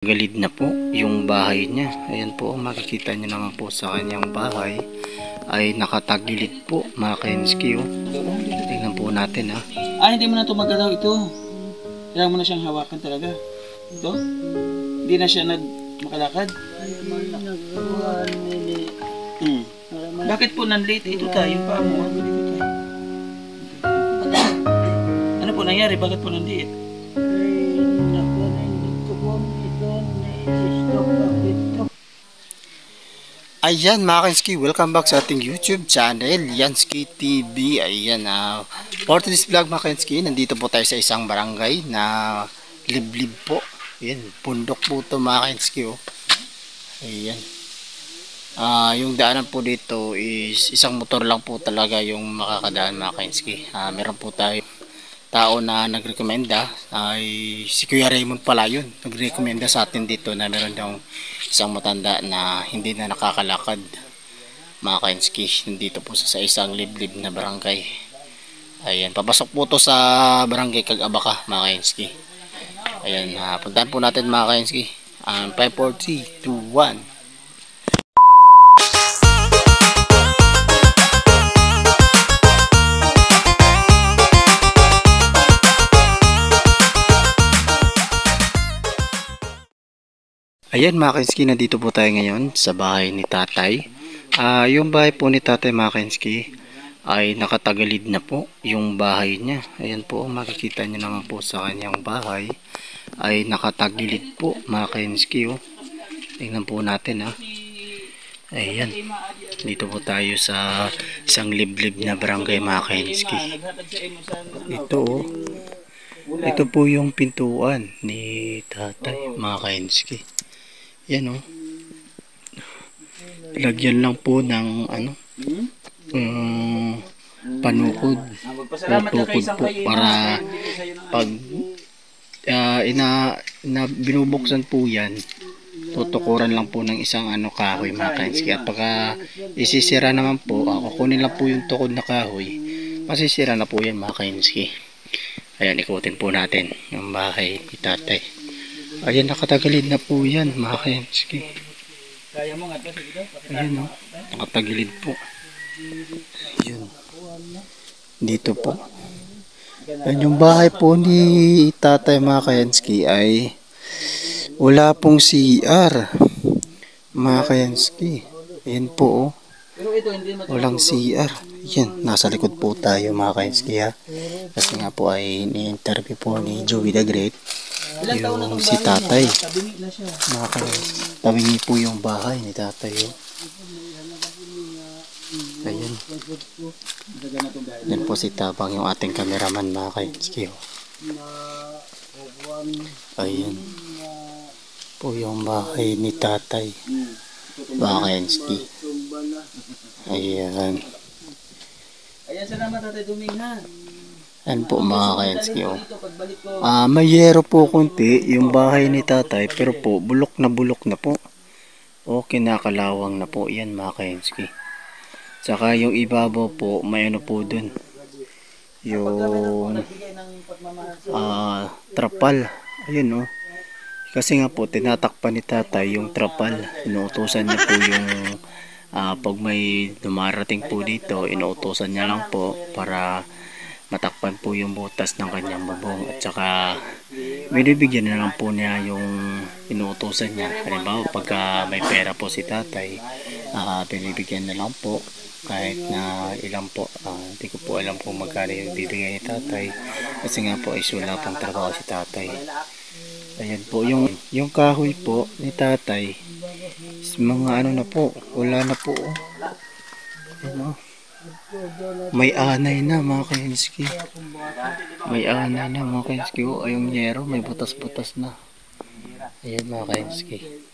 Galid na po yung bahay niya. Ayan po, makikita niyo naman po sa kanyang bahay ay nakatagilid po mga Kensky. Oh. Tingnan po natin ha. Hindi mo na ito magalaw ito. Kailangan mo na siyang hawakan talaga. Ito? Hindi na siya makalakad. Bakit po nanlate? Ito tayo, yung paa mo. Dito tayo. Ano po nangyari? Bakit po nanlate? Ayan mga Kensky, welcome back sa ating YouTube channel, Yansky TV. Ayan, for today's vlog mga Kensky, nandito po tayo sa isang barangay na liblib po. Ayan, bundok po ito mga Kensky. Oh. Ayan. Yung daanan po dito is isang motor lang po talaga yung makakadaan mga Kensky. Meron po tayo tao na nagrekomenda, ay si Kuya Raymond pala yun, nagrekomenda sa atin dito na meron daw isang matanda na hindi na nakakalakad mga Kensky, nandito po sa isang liblib na barangay. Ayan, papasok po to sa barangay Cag-Abaca mga Kensky. Ayan, puntahan po natin mga Kensky. 5, 4, 3, 2, 1. Ayan mga Kensky, nandito po tayo ngayon sa bahay ni tatay. Yung bahay po ni tatay mga Kensky ay nakatagalid na po yung bahay niya. Ayan po, makikita niyo naman po sa kanyang bahay ay nakatagilid po mga Kensky. Oh. Tingnan po natin ha. Ayan, dito po tayo sa isang liblib na barangay mga Kensky. Ito oh. Ito po yung pintuan ni tatay mga Kensky. Yan o. Lagyan lang po ng panukod o tukod po para pag binubuksan po yan, tutukuran lang po ng isang kahoy mga Kensky. At pagka isisira naman po, kukunin lang po yung tukod na kahoy, masisira na po yan mga Kensky. Ayan, ikutin po natin yung bahay ni tatay. Ayan, nakatagilid na po yan mga Kensky. Ayan o, nakatagilid po. Ayan. Dito po. Ayan, yung bahay po ni tatay mga Kensky ay wala pong CR mga Kensky. Ayan po o. Walang CR. Ayan, nasa likod po tayo mga Kensky ha. Kasi nga po ay ni-interview po ni Joey the Great yung si tatay. Tabingi po yung bahay ni tatay. Oh. Ayan. Yan po si Tabang, yung ating cameraman mga Kensky. Oh. Ayan po yung bahay ni tatay mga Kensky. Ayan. Ayan, salamat Tatay Duming ha. Ayan po mga Kensky. Oh. May yero po konti yung bahay ni tatay, pero po bulok na po. O kinakalawang na po yan mga Kensky. Saka yung ibabaw po may po dun, yung trapal. Ayun o. Kasi nga po tinatakpan ni tatay yung trapal. Inuutosan niya po yung pag may dumarating po dito, inuutosan niya lang po para matakpan po yung butas ng kanyang bubong. At saka binibigyan na lang po niya yung inuutosan niya. Halimbawa pagka may pera po si tatay, binibigyan na lang po kahit na ilang po. Hindi ko po alam kung magkano yung bibigyan ni tatay, kasi nga po is wala pong trabaho si tatay. Ayan po yung kahoy po ni tatay, mga na po, wala na po. Ayan, may anay na mga Kensky. May anay na mga Kensky. Oh, yung yero may butas-butas na. Ayan mga Kensky.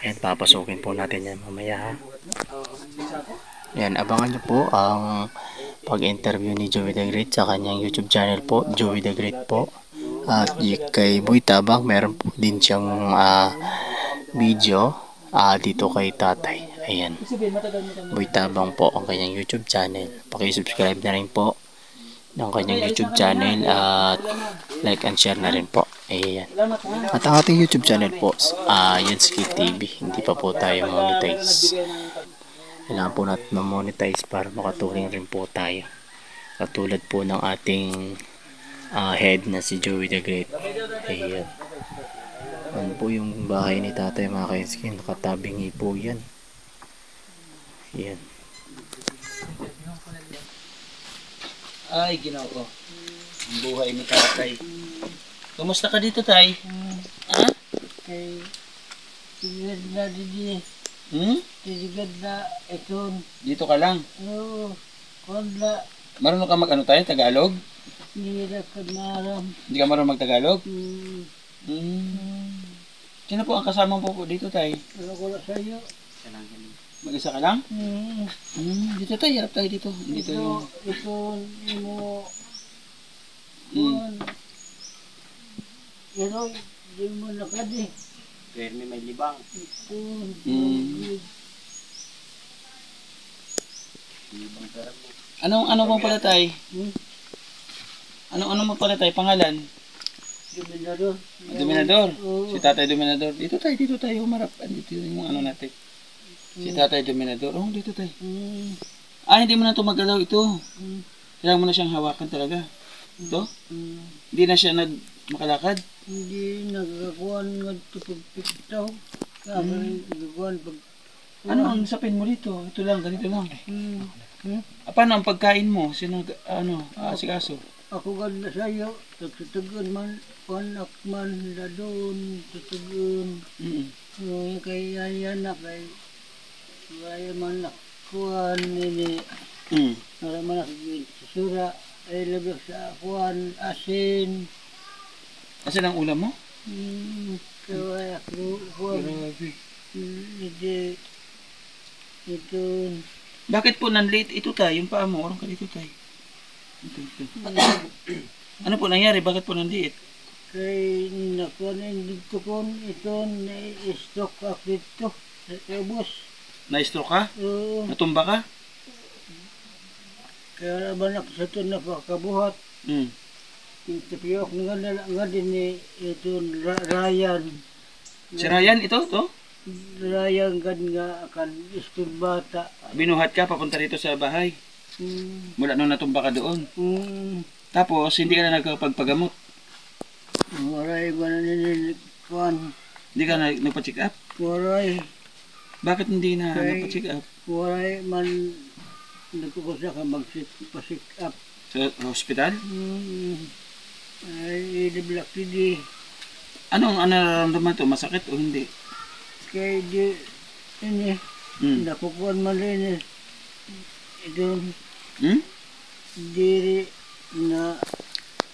Ayan, papasukin po natin yan mamaya ha. Ayan, abangan nyo po ang pag-interview ni Joey the Great sa kanyang YouTube channel po, Joey the Great po. At kay Boy Tabang, meron po din siyang video dito kay tatay. Ayan, Boy Tabang po ang kanyang YouTube channel. Paki-subscribe na rin po. ng kanyang YouTube channel at like and share na rin po. Ayan. Salamat ha. At ang ating YouTube channel po, Yanski TV. Hindi pa po tayo monetize. Kailangan po natin ma-monetize para makatulong rin po tayo. Katulad po ng ating head na si Joey the Great. Ayan. Ano po yung bahay ni tatay mga ka-Yanski? Nakatabingi po yan. Ayan. Ay, ginoo ko. Ang buhay ni tatay. Kumusta ka dito, tay? Ha? Kay tigad na didi, Hmm? tigad na ito. Dito ka lang. Oo, kunda, Marunong ka mag-ano tayo? Tagalog? hindi na kanaram. Hindi ka marunong mag-Tagalog? Hmm, Hmm. Sino po ang kasama mo po dito, tay? ano ko na sa'yo? Mag-isa ka lang? Hmm, Dito tayo, harap tayo dito. Dito yung... ito, mo, Hmm. pero, di mo nakadi. Pero may libang. Ito, Hmm. Ano mo pala, tay? Ano mo pala, tay? Pangalan? Dominador. Dominador. Oo. Si Tatay Dominador. Dito tayo humarap. Dito yung ano natin. Si Tatay Dominador. Oh, dito tayo. Hmm, Hindi mo na ito magalaw ito. Kailangan mo na siyang hawakan talaga. Ito? Hindi na siya makalakad. hindi nagkakuan nga ito pagpiktaw. Kaya nagkakuan pag... Ano ang sapin mo dito? Ito lang, ganito lang. Hmm, Paano ang pagkain mo? Sino, asikaso? ako ganda sa'yo, tagtutugon man, panak man, ladon, tutugon. Mm. Yung kaya yan na kay, kaya man nakuhan nini, Mm. para man susura, ay labag sa akuan, asin. Asan ang ulam mo? Kaya ako, kuhan, hindi, ito, Bakit po nanliit ito tayo? Yung paa mo, orong ka dito tayo. Ito. Ano po nangyari? Bakit po nanliit? kay nakuhan dito kon, ito, na-stock ako dito, sa ubos. Na-stroke ka? Oo. Natumba ka? Kaya naman ako sa ito napakabuhat. Mm. Tapiyok nga din ni ito Ryan. Si Ryan, ito? Ryan gan nga akan istud bata. Binuhat ka papunta rito sa bahay. Mula nung natumba ka doon. Tapos, hindi ka na nagpagpagamot. Waray ba na nilikuan? Hindi ka na nagpa-check up. Waray. Bakit hindi na Kay- nagpa-check up? Waray man nagkukusa ka mag-sit up. Sa hospital? Ay, iliblak hindi. Anong nararamdaman to? Masakit o hindi? Kaya di, ini, nakukuhan man rin ito, Hmm? diri na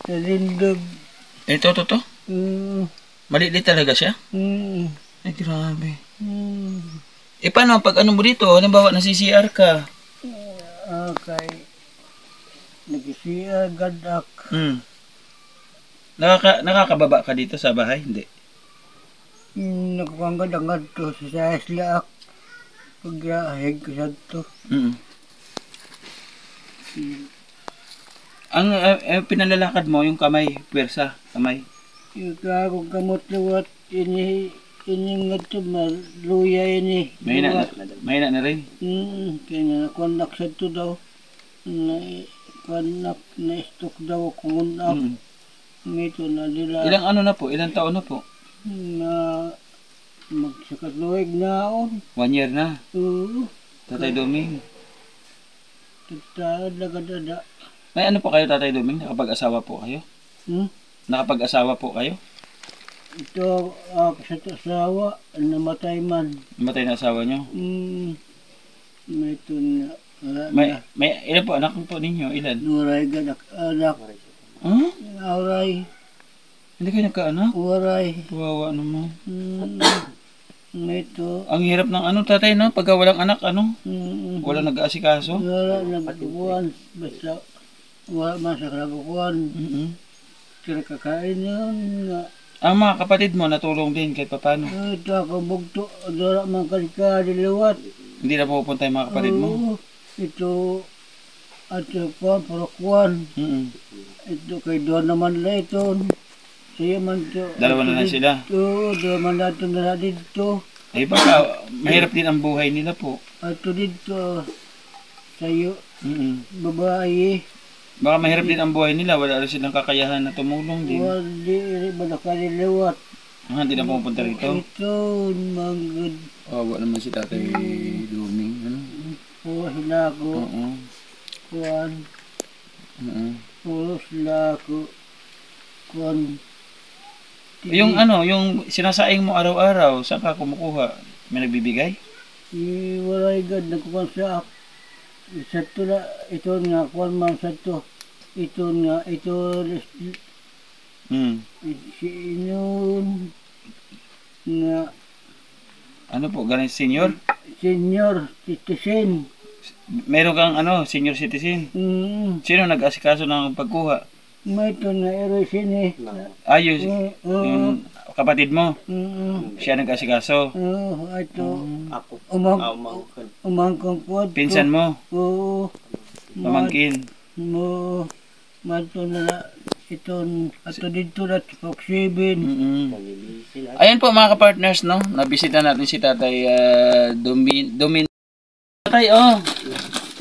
nalindog. Ito. Maliit talaga siya? Ay, grabe. Paano pag ano mo dito? Halimbawa, nasi-CR ka. Kay nagsiya gadak. Nakakababa ka dito sa bahay? Hindi. Nagpanggadangad to sa silaak. Pagrahig ko sa to. Ang pinalalakad mo, yung kamay, pwersa, kamay. Yung kakong kamot luwat, iningat to maluya ini. Mahina na rin. Kaya nakuanak sa to daw. Nakuanak na istok daw kung unak. Ngito na nila. Ilang ano na po? Ilang taon na po? Na magsakatluwig naon. 1 year na. Oo. Tatay Doming. Tagdadada. May ano po kayo, Tatay Doming? Nakapag-asawa po kayo? Nakapag-asawa po kayo? Ito sa asawa, namatay man. Namatay na asawa nyo? May ito na. Ilan po anak po ninyo? Ilan? Nuray ganak anak. Huh? Auray. Hindi kayo nagkaanak? Uray. Kawawa naman. May ito. Ang hirap ng ano, tatay, no? Pagka walang anak, ano? Walang nag-aasikaso? Wala nagbubuan. Basta wala man sa kalabukuan. Kaya kakain yun nga. Ang mga kapatid mo, natulong din kahit papano. Ito ako bugto. Dora man kalika diluwat. Hindi na pupunta yung mga kapatid mo. Oo. Ito at kuan para kuan. Ito kay doon naman na ito. Siya man to. Dalawa na lang sila. Oo, dalawa na ito na dito. Eh baka mahirap din ang buhay nila po. Ato dito sa'yo, babae. Baka mahirap din ang buhay nila. Wala rin silang kakayahan na tumulong din. Wali, ba nakaliliwat. Hindi na pupunta rito. Ito, manggod. Wala naman si Tatay Duming. Ano? Puro sila ako. Oo. Kuan. Puro sila ako. Kuan. Yung ano, yung sinasaing mo araw-araw, saan ka kumukuha? May nagbibigay? Walay gad, nagkukuhan sa ako. Sa to na, ito nga, kuan man sa to. Ito nga, ito, si inon nga, Ano po, ganun senior? senior citizen. Meron kang ano, senior citizen? Sino nag-asikaso ng pagkuha? May ito na erosin eh. Ayos, yung kapatid mo, siya nag-asikaso. Ito, Ako. umangkong kuwan. Pinsan mo, Oo. pamangkin. Mo, mato na ito, ato dito na Tipok 7. Ayan po mga kapartners, no? Nabisita natin si Tatay Domin. Tatay,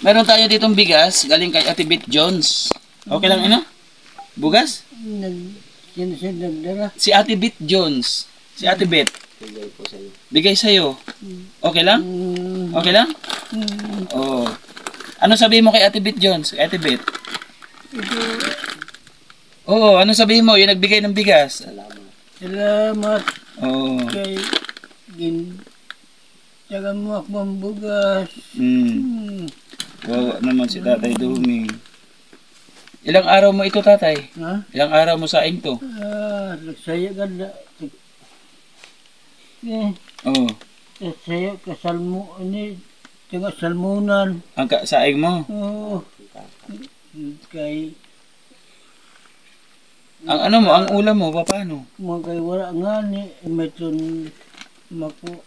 meron tayo ditong bigas, galing kay Ate Beth Jones. Okay lang, ina? Bugas? Nagdala. Si Ate Beth Jones. Si Ate Beth. Bigay sa'yo. Okay lang? Okay lang? Oo. Ano sabihin mo kay Ate Beth Jones? Kay Ate Beth? Oo, ano sabihin mo? Yung nagbigay ng bigas. Salamat Oo. kay Tagan mo ako ang bugas. Wawa naman si Tatay Duming. Ilang araw mo ito, Tatay? Ha? Ilang araw mo saing to? Nagsaya ganda. Oo. Nagsaya kasalmo. Tengah salmunan. Ang saing mo? Oo. Kay Ang ano mo, ang ulam mo, paano? mga kay wala nga ni. Meton mako.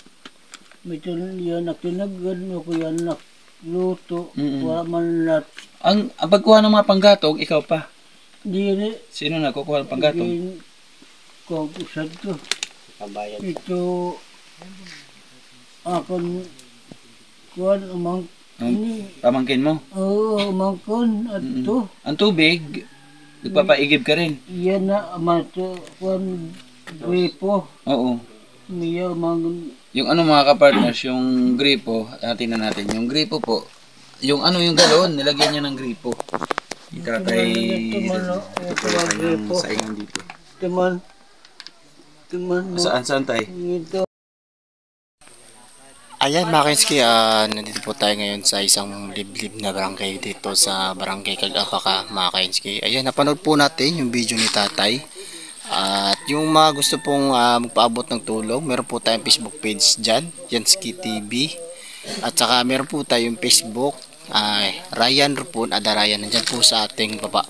Meton yan nakinagad. Ako yan nakluto. Wala man lat. Ang pagkuha ng mga panggatong, ikaw pa. Dili. Sino nagkukuha ng panggatong? Kung usad ko. Ito. Akon. Kuan umang. Pamangkin mo? Oo, umangkon. At to. Ang tubig, nagpapaigib ka rin. Yan na. Amato. Kuan. Gripo. Oo. Miya umang. Yung ano mga kapartners, yung gripo, tingnan natin. Yung gripo po, yung ano yung galon, nilagyan niya ng gripo. Tatay, Gripo. saingan dito. Teman. Saan tay? Ito. Ayan mga Kinski, nandito po tayo ngayon sa isang liblib na barangay dito sa barangay Cagapaka mga Kinski. Ayan, napanood po natin yung video ni Tatay. At yung mga gusto pong magpaabot ng tulong, meron po tayong Facebook page dyan, Jansky TV. At saka meron po tayong Facebook, Ryan Rupon Adarayan, nandyan po sa ating baba.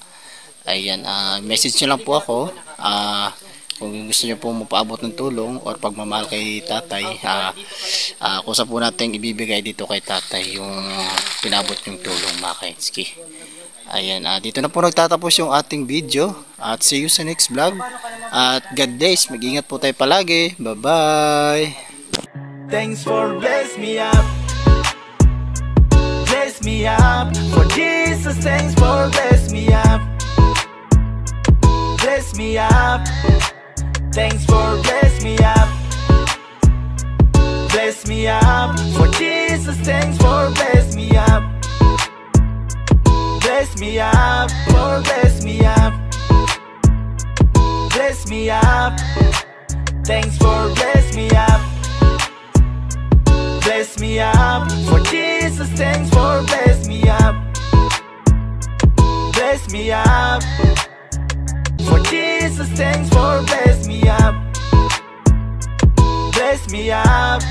Ayan, message nyo lang po ako. Kung gusto nyo po magpaabot ng tulong or pagmamahal kay Tatay, kung saan po natin ibibigay dito kay Tatay yung pinabot yung tulong mga Kinski. Ayan, dito na po nagtatapos yung ating video at see you sa next vlog at God bless, mag-ingat po tayo palagi, bye bye. Thanks for bless me up. Bless me up. For Jesus, thanks for bless me up. Bless me up. Thanks for bless me up. Bless me up. For Jesus, thanks for bless me up. Bless me up. For bless me up. Bless me up. Thanks for bless me up. Bless me up. For Jesus, thanks for bless me up. Bless me up. For Jesus, thanks for bless me up. Bless me up.